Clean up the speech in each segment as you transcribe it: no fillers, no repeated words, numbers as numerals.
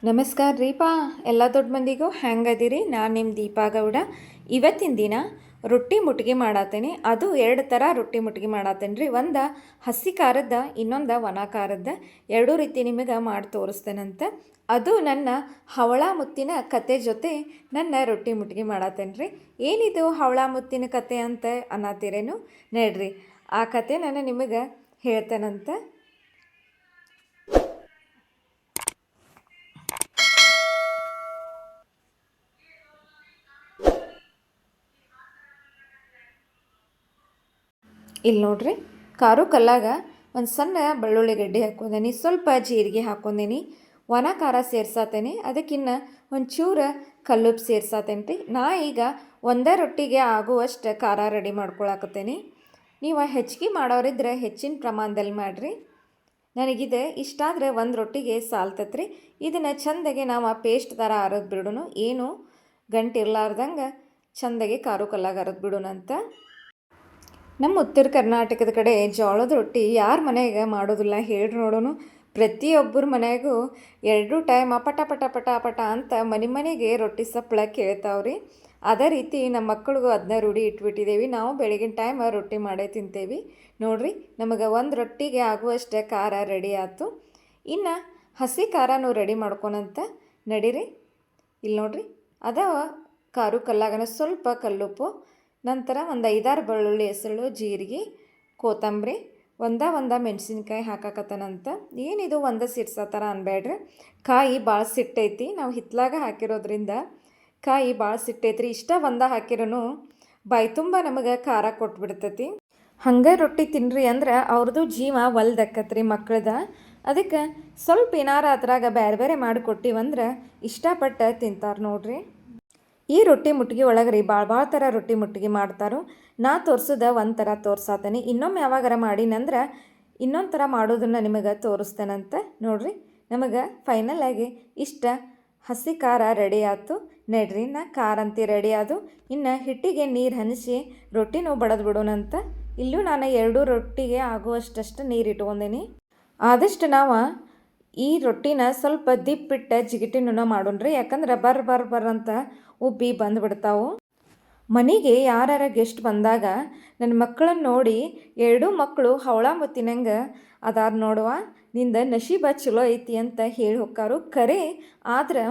ನಮಸ್ಕಾರ ರೀಪಾ ಎಲ್ಲ ದೊಡ್ಡ ಮಂದಿಗೂ ಹೆಂಗದಿರಿ. ನಾನು ನಿಮ್ಮ ದೀಪಾ ಗೌಡ. ಇವತ್ತಿನ ದಿನ ರೊಟ್ಟಿ ಮುಟ್ಗಿ ಮಾಡತ್ತೇನೆ. ಅದು ಎರಡು ಥರ ರೊಟ್ಟಿ ಮುಟ್ಗಿ ಮಾಡತ್ತೇನೆ ರೀ. ಒಂದು ಹಸಿ ಖಾರದ, ಇನ್ನೊಂದು ಒಣ ಖಾರದ. ಎರಡೂ ರೀತಿ ನಿಮಗೆ ಮಾಡಿ ತೋರಿಸ್ತೇನಂತ. ಅದು ನನ್ನ ಹವಳ ಮುತ್ತಿನ ಕತೆ ಜೊತೆ ನನ್ನ ರೊಟ್ಟಿ ಮುಟ್ಗಿ ಮಾಡತ್ತೇನೆ ರೀ. ಏನಿದು ಹವಳ ಮುತ್ತಿನ ಕತೆ ಅಂತ ಅನ್ನತ್ತೀರೇನು? ನೋಡ್ರಿ, ಆ ಕತೆ ನಾನು ನಿಮಗೆ ಹೇಳ್ತೇನಂತ. ಇಲ್ಲಿ ನೋಡ್ರಿ, ಖಾರ ಕಲ್ಲಾಗ ಒಂದು ಸಣ್ಣ ಬೆಳ್ಳುಳ್ಳಿ ಗಡ್ಡೆ ಹಾಕ್ಕೊಂಡೇನಿ, ಸ್ವಲ್ಪ ಜೀರಿಗೆ ಹಾಕ್ಕೊಂಡೇನಿ, ಒಣ ಖಾರ ಸೇರ್ಸಾತೇನೆ. ಅದಕ್ಕಿನ್ನ ಒಂಚೂರು ಕಲ್ಲುಪ್ಪು ಸೇರ್ಸಾತೇನೆ ರೀ. ನಾ ಈಗ ಒಂದೇ ರೊಟ್ಟಿಗೆ ಆಗುವಷ್ಟು ಖಾರ ರೆಡಿ ಮಾಡ್ಕೊಳಕತ್ತೇನೆ. ನೀವು ಹೆಚ್ಚಿಗೆ ಮಾಡೋರಿದ್ರೆ ಹೆಚ್ಚಿನ ಪ್ರಮಾಣದಲ್ಲಿ ಮಾಡಿರಿ. ನನಗಿದೆ ಇಷ್ಟಾದರೆ ಒಂದು ರೊಟ್ಟಿಗೆ ಸಾಲ್ತತ್ರಿ. ಇದನ್ನು ಚೆಂದಾಗೆ ನಾವು ಪೇಸ್ಟ್ ಥರ ಅರದು ಬಿಡೋಣ, ಏನು ಗಂಟು ಇರ್ಲಾರ್ದಂಗೆ ಚೆಂದಾಗೆ ಖಾರ ಕಲ್ಲಾಗ ಅರದು ಬಿಡೋಣ ಅಂತ. ನಮ್ಮ ಉತ್ತರ ಕರ್ನಾಟಕದ ಕಡೆ ಜೋಳದ ರೊಟ್ಟಿ ಯಾರ ಮನೆಯಾಗ ಮಾಡೋದಿಲ್ಲ ಹೇಳ್ರಿ ನೋಡೋಣ. ಪ್ರತಿಯೊಬ್ಬರ ಮನೆಯಾಗೂ ಎರಡು ಟೈಮ್ ಪಟ ಪಟ ಪಟ ಪಟ ಅಂತ ಮನೆಗೆ ರೊಟ್ಟಿ ಸಪ್ಪಳ ಕೇಳ್ತಾವ್ರಿ. ಅದೇ ರೀತಿ ನಮ್ಮ ಮಕ್ಕಳಿಗೂ ಅದನ್ನ ರೂಢಿ ಇಟ್ಬಿಟ್ಟಿದ್ದೇವೆ. ನಾವು ಬೆಳಗಿನ ಟೈಮ್ ರೊಟ್ಟಿ ಮಾಡೇ ತಿಂತೇವೆ. ನೋಡಿರಿ, ನಮಗೆ ಒಂದು ರೊಟ್ಟಿಗೆ ಆಗುವಷ್ಟು ಖಾರ ರೆಡಿ ಆಯ್ತು. ಇನ್ನು ಹಸಿ ಖಾರನೂ ರೆಡಿ ಮಾಡ್ಕೊಳಂತ ನಡೀರಿ. ಇಲ್ಲಿ ನೋಡಿರಿ, ಅದ ಖಾರ ಕಲ್ಲಾಗನ ಸ್ವಲ್ಪ ಕಲ್ಲುಪ್ಪು, ನಂತರ ಒಂದು 5-6 ಬೆಳ್ಳುಳ್ಳಿ ಹೆಸರು, ಜೀರಿಗೆ, ಕೊತ್ತಂಬರಿ, ಒಂದು ಮೆಣಸಿನ್ಕಾಯಿ ಹಾಕಕತ್ತನಂತ. ಏನಿದು ಒಂದು ಸಿಡ್ಸೋ ಥರ ಅನ್ಬೇಡ್ರಿ, ಕಾಯಿ ಭಾಳ ಸಿಟ್ಟೈತಿ. ನಾವು ಹಿತ್ಲಾಗ ಹಾಕಿರೋದ್ರಿಂದ ಕಾಯಿ ಭಾಳ ಸಿಟ್ಟೈತ್ರಿ. ಇಷ್ಟ ಹಾಕಿರೋನು ಬಾಯಿ ತುಂಬ ನಮಗೆ ಖಾರ ಕೊಟ್ಬಿಡ್ತೈತಿ. ಹಂಗೆ ರೊಟ್ಟಿ ತಿನ್ನಿರಿ ಅಂದ್ರೆ ಅವ್ರದ್ದು ಜೀವ ಒಲ್ದಕ್ಕತ್ರಿ ಮಕ್ಕಳ್ದ. ಅದಕ್ಕೆ ಸ್ವಲ್ಪ ಏನಾರ ಅದ್ರಾಗ ಬೇರೆ ಬೇರೆ ಮಾಡಿ ಕೊಟ್ಟಿವಂದ್ರೆ ಇಷ್ಟಪಟ್ಟು ತಿಂತಾರೆ ನೋಡ್ರಿ. ಈ ರೊಟ್ಟಿ ಮುಟ್ಗಿ ಒಳಗೆ ರೀ ಭಾಳ ಥರ ರೊಟ್ಟಿ ಮುಟ್ಗಿ ಮಾಡ್ತಾರೋ. ನಾ ತೋರಿಸೋದ ಒಂದು ಥರ ತೋರ್ಸಾತೇನೆ. ಇನ್ನೊಮ್ಮೆ ಯಾವಾಗಾರ ಮಾಡಿನಂದ್ರೆ ಇನ್ನೊಂದು ಥರ ಮಾಡೋದನ್ನು ನಿಮಗೆ ತೋರಿಸ್ತೇನಂತ. ನೋಡಿರಿ, ನಮಗೆ ಫೈನಲಾಗಿ ಇಷ್ಟ ಹಸಿ ಖಾರ ರೆಡಿ ಆಯ್ತು. ನಡ್ರಿ, ನಾ ಖಾರ ಅಂತಿ ರೆಡಿ ಆದು. ಇನ್ನು ಹಿಟ್ಟಿಗೆ ನೀರು ಹನಿಸಿ ರೊಟ್ಟಿನೂ ಬಡದು ಬಿಡೋಣಂತ. ಇಲ್ಲೂ ನಾನು 2 ರೊಟ್ಟಿಗೆ ಆಗುವಷ್ಟು ನೀರು ಇಟ್ಕೊಂಡೇನಿ. ಆದಷ್ಟು ನಾವು ಈ ರೊಟ್ಟಿನ ಸ್ವಲ್ಪ ದಿಪ್ಪಿಟ್ಟು ಜಿಗಿಟಿನೂ ಮಾಡೋಣ್ರಿ. ಯಾಕಂದ್ರೆ ಬರ್ರಂತ ಉಬ್ಬಿ ಬಂದುಬಿಡ್ತಾವು. ಮನೆಗೆ ಯಾರು ಗೆಸ್ಟ್ ಬಂದಾಗ ನನ್ನ ಮಕ್ಕಳನ್ನ ನೋಡಿ 2 ಮಕ್ಕಳು ಹವಳ ಮುತ್ತಿನಂಗೆ ಅದಾರ ನೋಡುವ, ನಿಂದ ನಶೀಬ ಚಲೋ ಐತಿ ಅಂತ ಹೇಳಿ ಹೋಕ್ಕಾರು. ಖರೆ ಆದ್ರೆ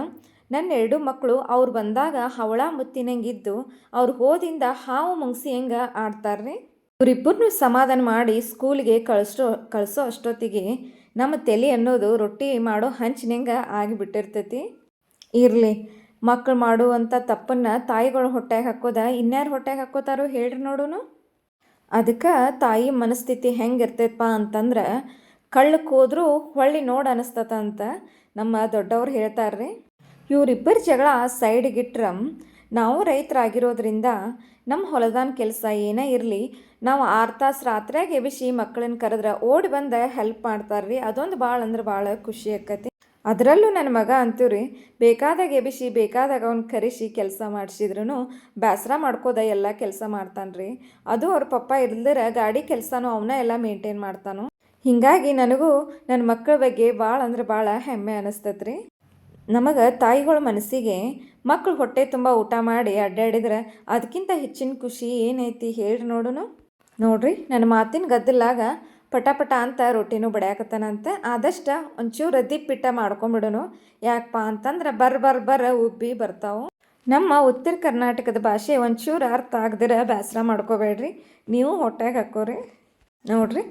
ನನ್ನ 2 ಮಕ್ಕಳು ಅವ್ರು ಬಂದಾಗ ಹವಳ ಮುತ್ತಿನಂಗಿದ್ದು ಅವ್ರು ಹೋದಿಂದ ಹಾವು ಮುಂಗ್ಸಿ ಹೆಂಗೆ ಆಡ್ತಾರ್ರಿ. ಇವರಿಬ್ಬರನ್ನೂ ಸಮಾಧಾನ ಮಾಡಿ ಸ್ಕೂಲ್ಗೆ ಕಳಿಸೋ ಅಷ್ಟೊತ್ತಿಗೆ ನಮ್ಮ ತಲೆ ಅನ್ನೋದು ರೊಟ್ಟಿ ಮಾಡೋ ಹಂಚಿನಂಗೆ ಆಗಿಬಿಟ್ಟಿರ್ತೈತಿ. ಇರಲಿ, ಮಕ್ಕಳು ಮಾಡುವಂಥ ತಪ್ಪನ್ನು ತಾಯಿಗಳು ಹೊಟ್ಟೆಗೆ ಹಾಕೋದ ಇನ್ಯಾರು ಹೊಟ್ಟೆಗೆ ಹಾಕೋತಾರೋ ಹೇಳ್ರಿ ನೋಡೋನು. ಅದಕ್ಕೆ ತಾಯಿ ಮನಸ್ಥಿತಿ ಹೆಂಗೆ ಇರ್ತೈತಪ್ಪ ಅಂತಂದ್ರೆ ಕಳ್ಳಕ್ಕೆ ಹೋದ್ರೂ ಹೊಳ್ಳಿ ನೋಡಿ ಅನಿಸ್ತತ ಅಂತ ನಮ್ಮ ದೊಡ್ಡವ್ರು ಹೇಳ್ತಾರ್ರಿ. ಇವರಿಬ್ಬರ ಜಗಳ ಸೈಡ್ಗಿಟ್ರೆ ನಾವು ರೈತರಾಗಿರೋದ್ರಿಂದ ನಮ್ಮ ಹೊಲದಾನ ಕೆಲಸ ಏನೇ ಇರಲಿ ನಾವು 6 ತಾಸು ರಾತ್ರಿಯಾಗಿ ಎಬಿಸಿ ಮಕ್ಕಳನ್ನ ಕರೆದ್ರೆ ಓಡಿ ಬಂದು ಹೆಲ್ಪ್ ಮಾಡ್ತಾರ್ರಿ. ಅದೊಂದು ಭಾಳ ಅಂದ್ರೆ ಭಾಳ ಖುಷಿ ಆಕತಿ. ಅದರಲ್ಲೂ ನನ್ನ ಮಗ ಅಂತೀವ್ರಿ, ಬೇಕಾದಾಗ ಎಬಿಸಿ ಬೇಕಾದಾಗ ಅವ್ನು ಕರೆಸಿ ಕೆಲಸ ಮಾಡಿಸಿದ್ರೂ ಬೇಸರ ಮಾಡ್ಕೋದ ಎಲ್ಲ ಕೆಲಸ ಮಾಡ್ತಾನ್ರಿ. ಅದು ಅವ್ರ ಪಪ್ಪ ಇಲ್ದಿರ ಗಾಡಿ ಕೆಲಸನೂ ಅವನ್ನ ಎಲ್ಲ ಮೇಂಟೈನ್ ಮಾಡ್ತಾನು. ಹೀಗಾಗಿ ನನಗೂ ನನ್ನ ಮಕ್ಕಳ ಬಗ್ಗೆ ಭಾಳ ಅಂದ್ರೆ ಭಾಳ ಹೆಮ್ಮೆ ಅನಿಸ್ತತ್ರಿ. ನಮಗೆ ತಾಯಿಗಳ ಮನಸ್ಸಿಗೆ ಮಕ್ಕಳು ಹೊಟ್ಟೆ ತುಂಬ ಊಟ ಮಾಡಿ ಅಡ್ಡಾಡಿದ್ರೆ ಅದಕ್ಕಿಂತ ಹೆಚ್ಚಿನ ಖುಷಿ ಏನೈತಿ ಹೇಳ್ರಿ ನೋಡೋನು. ನೋಡ್ರಿ, ನನ್ನ ಮಾತಿನ ಗದ್ದಲಾಗ ಪಟ ಅಂತ ರೊಟ್ಟಿನೂ ಬಡಿಯಾಕತ್ತಾನಂತ. ಆದಷ್ಟು ಒಂಚೂರು ದಿಪ್ಪಿಟ್ಟ ಮಾಡ್ಕೊಂಬಿಡೋನು. ಯಾಕಪ್ಪ ಅಂತಂದ್ರೆ ಬರ್ರ ಉಬ್ಬಿ ಬರ್ತಾವೆ. ನಮ್ಮ ಉತ್ತರ ಕರ್ನಾಟಕದ ಭಾಷೆ ಒಂಚೂರು ಅರ್ಥ ಆಗದಿರ ಬೇಸರ ಮಾಡ್ಕೋಬೇಡ್ರಿ, ನೀವು ಹೊಟ್ಟೆಗೆ ಹಾಕೋರಿ. ನೋಡ್ರಿ,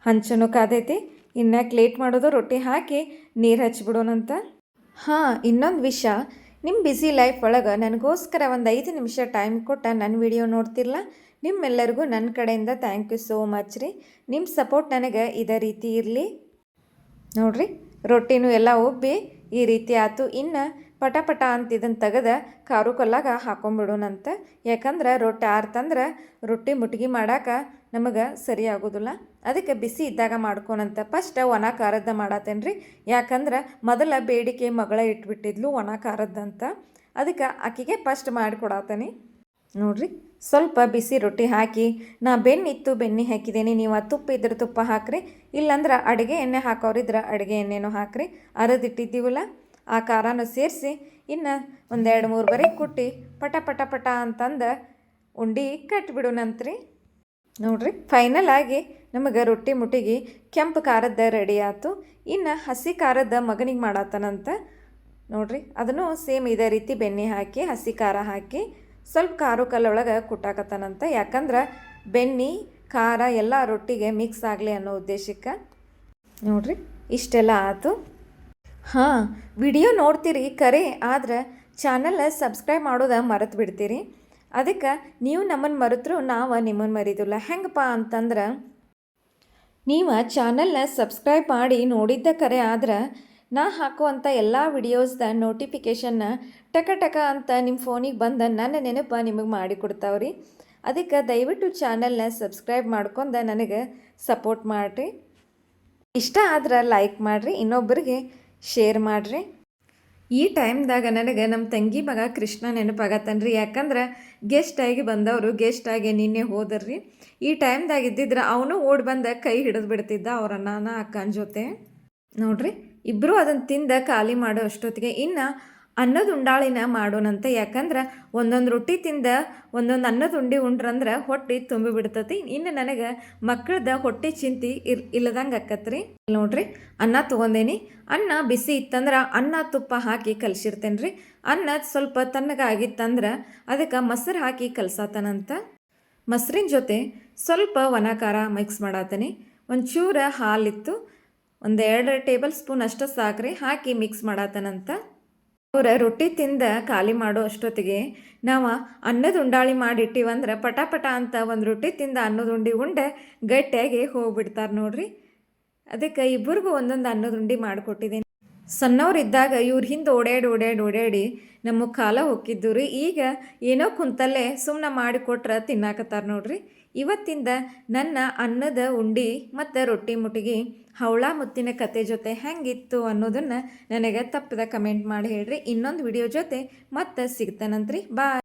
ಹಂಚನು ಕಾದೈತಿ. ಇನ್ನು ಲೇಟ್ ಮಾಡೋದು, ರೊಟ್ಟಿ ಹಾಕಿ ನೀರು ಹಚ್ಚಿಬಿಡೋಣಂತ. ಇನ್ನೊಂದು ವಿಷಯ, ನಿಮ್ಮ ಬ್ಯುಸಿ ಲೈಫ್ ಒಳಗೆ ನನಗೋಸ್ಕರ ಒಂದು 5 ನಿಮಿಷ ಟೈಮ್ ಕೊಟ್ಟು ನನ್ನ ವಿಡಿಯೋ ನೋಡ್ತಿರಲ್ಲ, ನಿಮ್ಮೆಲ್ಲರಿಗೂ ನನ್ನ ಕಡೆಯಿಂದ ಥ್ಯಾಂಕ್ ಯು ಸೋ ಮಚ್ ರೀ. ನಿಮ್ಮ ಸಪೋರ್ಟ್ ನನಗೆ ಇದೇ ರೀತಿ ಇರಲಿ. ನೋಡಿರಿ, ರೊಟ್ಟಿನೂ ಎಲ್ಲ ಉಬ್ಬಿ ಈ ರೀತಿ ಆಯ್ತು. ಇನ್ನು ಪಟ ಅಂತ ಇದನ್ನು ತೆಗೆದು ಖಾರ ಕಲ್ಲಾಗ ಹಾಕೊಂಡ್ಬಿಡೋಣಂತ. ಯಾಕಂದ್ರೆ ರೊಟ್ಟಿ ಆರ್ತಂದ್ರೆ ರೊಟ್ಟಿ ಮುಟ್ಗಿ ಮಾಡೋಕೆ ನಮಗೆ ಸರಿ ಆಗೋದಿಲ್ಲ. ಅದಕ್ಕೆ ಬಿಸಿ ಇದ್ದಾಗ ಮಾಡ್ಕೊಳಂತ. ಫಸ್ಟ್ ಒಣ ಖಾರದ್ದು ಮಾಡತ್ತೇನೆ ರೀ. ಯಾಕಂದ್ರೆ ಮೊದಲ ಬೇಡಿಕೆ ಮಗಳ ಇಟ್ಬಿಟ್ಟಿದ್ಲು ಒಣ ಖಾರದ್ದಂತ. ಅದಕ್ಕೆ ಆಕೆಗೆ ಫಸ್ಟ್ ಮಾಡಿಕೊಡತ್ತೇನೆ. ನೋಡಿರಿ, ಸ್ವಲ್ಪ ಬಿಸಿ ರೊಟ್ಟಿ ಹಾಕಿ ನಾ ಬೆಣ್ಣೆ ಹಾಕಿದ್ದೀನಿ. ನೀವು ತುಪ್ಪ ಇದ್ರೆ ತುಪ್ಪ ಹಾಕ್ರಿ, ಇಲ್ಲಾಂದ್ರೆ ಅಡುಗೆ ಎಣ್ಣೆ ಹಾಕೋರಿದ್ರೆ ಅಡುಗೆ ಎಣ್ಣೆನೂ ಹಾಕ್ರಿ. ಅರದಿಟ್ಟಿದ್ದೀವಲ್ಲ ಆ ಖಾರನೂ ಸೇರಿಸಿ ಇನ್ನು ಒಂದೆರಡು ಮೂರು ಬರೀ ಕುಟ್ಟಿ ಪಟ ಪಟ ಪಟ ಅಂತಂದು ಉಂಡೆ ಕಟ್ಟಿಬಿಡೋಣಂತ್ರಿ. ನೋಡಿರಿ ಫೈನಲ್ ಆಗಿ ನಮಗೆ ರೊಟ್ಟಿ ಮುಟ್ಟಿಗೆ ಕೆಂಪು ಖಾರದ ರೆಡಿ ಆಯ್ತು. ಇನ್ನು ಹಸಿ ಖಾರದ ಮಗನಿಗೆ ಮಾಡತ್ತನಂತ ನೋಡಿರಿ, ಅದನ್ನು ಸೇಮ್ ಇದೇ ರೀತಿ ಬೆಣ್ಣೆ ಹಾಕಿ ಹಸಿ ಖಾರ ಹಾಕಿ ಸ್ವಲ್ಪ ಖಾರ ಕಲ್ಲೊಳಗೆ ಕುಟ್ಟಾಕತ್ತಾನಂತ. ಯಾಕಂದ್ರೆ ಬೆಣ್ಣೆ ಖಾರ ಎಲ್ಲ ರೊಟ್ಟಿಗೆ ಮಿಕ್ಸ್ ಆಗಲಿ ಅನ್ನೋ ಉದ್ದೇಶಕ್ಕೆ. ನೋಡಿರಿ ಇಷ್ಟೆಲ್ಲ ಆಯ್ತು. ಹಾಂ, ವಿಡಿಯೋ ನೋಡ್ತೀರಿ ಕರೆ, ಆದ್ರೆ ಚಾನಲ್ ಸಬ್ಸ್ಕ್ರೈಬ್ ಮಾಡೋದು ಮರೆತು ಬಿಡ್ತೀರಿ. ಅದಕ್ಕೆ ನೀವು ನಮ್ಮನ್ನು ಮರೆತರೂ ನಾವು ನಿಮ್ಮನ್ನು ಮರೀದಿಲ್ಲ. ಹೆಂಗಪ್ಪ ಅಂತಂದ್ರೆ, ನೀವು ಚಾನಲ್ನ ಸಬ್ಸ್ಕ್ರೈಬ್ ಮಾಡಿ ನೋಡಿದ್ದ ಕರೆ ಆದ್ರೆ ನಾ ಹಾಕುವಂಥ ಎಲ್ಲ ವಿಡಿಯೋಸ್ದ ನೋಟಿಫಿಕೇಷನ್ನ ಟಕ ಟಕ ಅಂತ ನಿಮ್ಮ ಫೋನಿಗೆ ಬಂದು ನನ್ನ ನೆನಪು ನಿಮಗೆ ಮಾಡಿ ಕೊಡ್ತಾವ್ರಿ. ಅದಕ್ಕೆ ದಯವಿಟ್ಟು ಚಾನಲ್ನ ಸಬ್ಸ್ಕ್ರೈಬ್ ಮಾಡ್ಕೊಂಡು ನನಗೆ ಸಪೋರ್ಟ್ ಮಾಡಿರಿ. ಇಷ್ಟ ಆದ್ರೆ ಲೈಕ್ ಮಾಡಿರಿ, ಇನ್ನೊಬ್ಬರಿಗೆ ಶೇರ್ ಮಾಡಿರಿ. ಈ ಟೈಮ್ದಾಗ ನನಗೆ ನಮ್ಮ ತಂಗಿ ಮಗ ಕೃಷ್ಣ ನೆನಪಾಗತ್ತನ್ರಿ. ಯಾಕಂದ್ರೆ ಗೆಸ್ಟಾಗಿ ಬಂದವರು ಗೆಸ್ಟಾಗಿ ನಿನ್ನೆ ಹೋದರ್ರಿ. ಈ ಟೈಮ್ದಾಗ ಇದ್ದಿದ್ರೆ ಅವನು ಓಡಿ ಬಂದ ಕೈ ಹಿಡಿದು ಬಿಡ್ತಿದ್ದ ಅವ್ರ ಅಣ್ಣನ ಅಕ್ಕನ ಜೊತೆ. ನೋಡ್ರಿ ಇಬ್ಬರು ಅದನ್ನು ತಿಂದ ಖಾಲಿ ಮಾಡೋ ಅಷ್ಟೊತ್ತಿಗೆ ಇನ್ನು ಅನ್ನದ ಉಂಡಾಳಿನ ಮಾಡೋಣಂತ. ಯಾಕಂದ್ರೆ ಒಂದೊಂದು ರೊಟ್ಟಿ ತಿಂದ ಒಂದೊಂದು ಅನ್ನದ ಉಂಡೆ ಉಂಡ್ರಂದ್ರೆ ಹೊಟ್ಟೆ ತುಂಬಿ ಬಿಡ್ತತಿ. ಇನ್ನು ನನಗೆ ಮಕ್ಕಳದ ಹೊಟ್ಟೆ ಚಿಂತೆ ಇಲ್ಲದಂಗೆ ಆಕತ್ರಿ. ನೋಡ್ರಿ ಅನ್ನ ತೊಗೊಂಡೇನಿ. ಅನ್ನ ಬಿಸಿ ಇತ್ತಂದ್ರೆ ಅನ್ನ ತುಪ್ಪ ಹಾಕಿ ಕಲಸಿರ್ತೇನೆ ರೀ. ಅನ್ನ ಸ್ವಲ್ಪ ತಣ್ಣಗಾಗಿತ್ತಂದ್ರೆ ಅದಕ್ಕೆ ಮೊಸರು ಹಾಕಿ ಕಲಸಾತನಂತ. ಮೊಸರಿನ ಜೊತೆ ಸ್ವಲ್ಪ ಒಣ ಖಾರ ಮಿಕ್ಸ್ ಮಾಡಾತನಿ. ಒಂಚೂರ ಹಾಲಿತ್ತು, 1-2 ಟೇಬಲ್ ಸ್ಪೂನ್ ಅಷ್ಟು ಸಾಕ್ರಿ ಹಾಕಿ ಮಿಕ್ಸ್ ಮಾಡಾತನಂತ. ಅವ್ರ ರೊಟ್ಟಿ ತಿಂದ ಖಾಲಿ ಮಾಡೋ ಅಷ್ಟೊತ್ತಿಗೆ ನಾವು ಅನ್ನದ ಉಂಡಾಳಿ ಮಾಡಿಟ್ಟಿವಂದ್ರೆ ಪಟ ಪಟ ಅಂತ ಒಂದು ರೊಟ್ಟಿ ತಿಂದ ಅನ್ನದ ಉಂಡೆ ಉಂಡೆ ಗಟ್ಟಿಯಾಗಿ ಹೋಗ್ಬಿಡ್ತಾರೆ ನೋಡ್ರಿ. ಅದಕ್ಕೆ ಇಬ್ಬರಿಗೂ ಒಂದೊಂದು ಅನ್ನದ ಉಂಡೆ ಮಾಡಿಕೊಟ್ಟಿದ್ದೀನಿ. ಸಣ್ಣವ್ರಿದ್ದಾಗ ಇವ್ರ ಹಿಂದೆ ಓಡಾಡಿ ನಮ್ಮ ಕಾಲ ಹೊಕ್ಕಿದ್ದು ರೀ. ಈಗ ಏನೋ ಕುಂತಲ್ಲೇ ಸುಮ್ಮನೆ ಮಾಡಿಕೊಟ್ರೆ ತಿನ್ನಾಕತ್ತಾರೆ ನೋಡ್ರಿ. ಇವತ್ತಿಂದ ನನ್ನ ಅನ್ನದ ಉಂಡೆ ಮತ್ತು ರೊಟ್ಟಿ ಮುಟ್ಟಿಗೆ ಹವಳ ಮುತ್ತಿನ ಕತೆ ಜೊತೆ ಹೆಂಗಿತ್ತು ಅನ್ನೋದನ್ನು ನನಗೆ ತಪ್ಪದ ಕಮೆಂಟ್ ಮಾಡಿ ಹೇಳ್ರಿ. ಇನ್ನೊಂದು ವಿಡಿಯೋ ಜೊತೆ ಮತ್ತೆ ಸಿಗ್ತಾನಂತ್ರಿ. ಬಾಯ್.